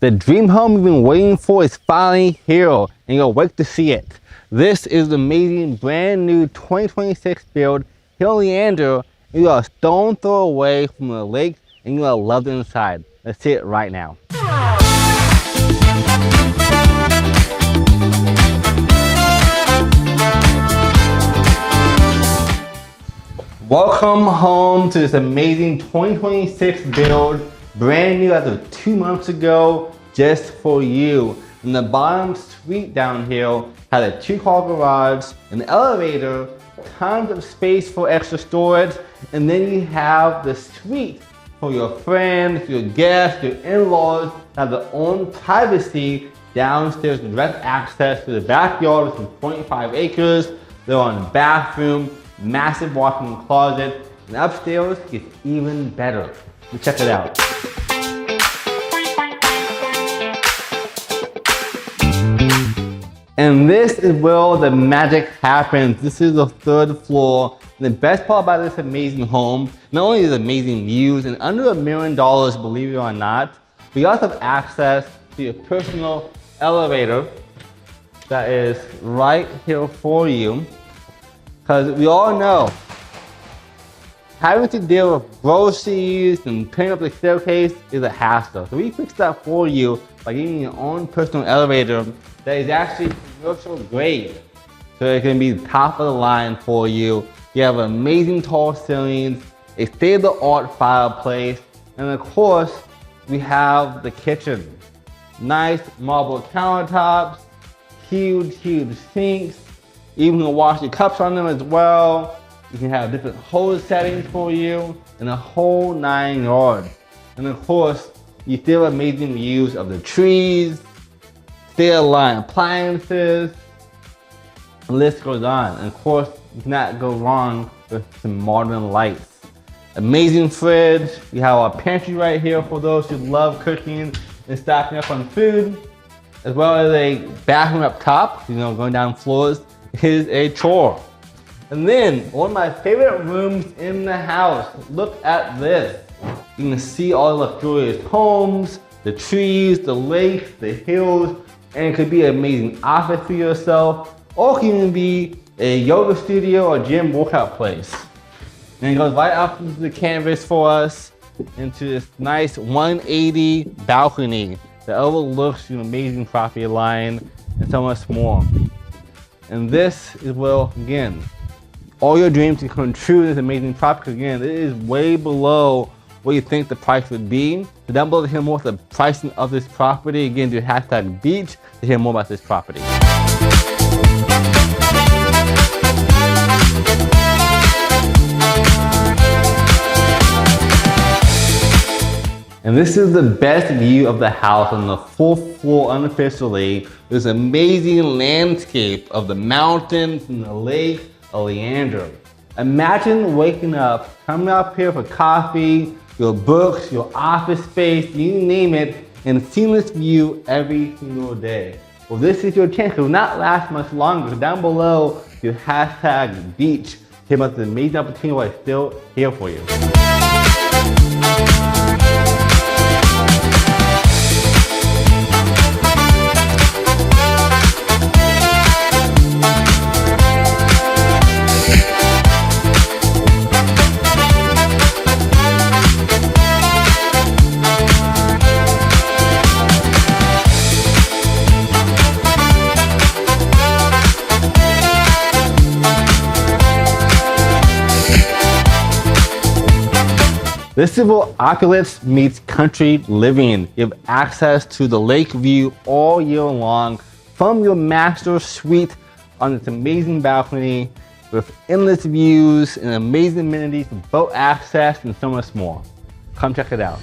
The dream home you've been waiting for is finally here, and you'll wait to see it. This is the amazing brand new 2026 build here in Leander, and you are a stone throw away from the lake, and you'll love the inside. Let's see it right now. Welcome home to this amazing 2026 build, brand new as of 2 months ago, just for you. And the bottom suite down here has a 2-car garage, an elevator, tons of space for extra storage, and then you have the suite for your friends, your guests, your in-laws, have their own privacy downstairs, direct access to the backyard with 0.5 acres, their own bathroom, massive walk-in closet, and upstairs gets even better. Let's check it out. And this is where the magic happens. This is the 3rd floor. And the best part about this amazing home, not only is it amazing views and under $1 million, believe it or not, we also have access to your personal elevator that is right here for you. Because we all know having to deal with groceries and putting up the staircase is a hassle. So we fixed that for you by giving you your own personal elevator that is actually commercial grade. So it can be top of the line for you. You have amazing tall ceilings, a state-of-the-art fireplace, and of course, we have the kitchen. Nice marble countertops, huge sinks. Even can wash your cups on them as well. You can have different hose settings for you and the whole 9 yards. And of course, you still have amazing views of the trees, state-of-the-line appliances, the list goes on. And of course, you cannot go wrong with some modern lights. Amazing fridge. We have our pantry right here for those who love cooking and stocking up on food, as well as a bathroom up top, going down floors is a chore. And then one of my favorite rooms in the house. Look at this. You can see all the luxurious homes, the trees, the lakes, the hills, and it could be an amazing office for yourself, or it can even be a yoga studio or gym workout place. And it goes right up into the canvas for us into this nice 180 balcony that overlooks your amazing property line and so much more. And this is where, again, all your dreams can come true in this amazing property. Again, it is way below what you think the price would be. So down below to hear more of the pricing of this property, again, do #beach to hear more about this property. And this is the best view of the house on the 4th floor unofficially. This amazing landscape of the mountains and the lake of Leander. Imagine waking up, coming up here for coffee, your books, your office space, you name it, and seeing this view every single day. Well, this is your chance. It will not last much longer. So down below, your #beach. Hear about the amazing opportunity while it's still here for you. This is where opulence meets country living. You have access to the lake view all year long from your master suite on this amazing balcony with endless views and amazing amenities, boat access, and so much more. Come check it out.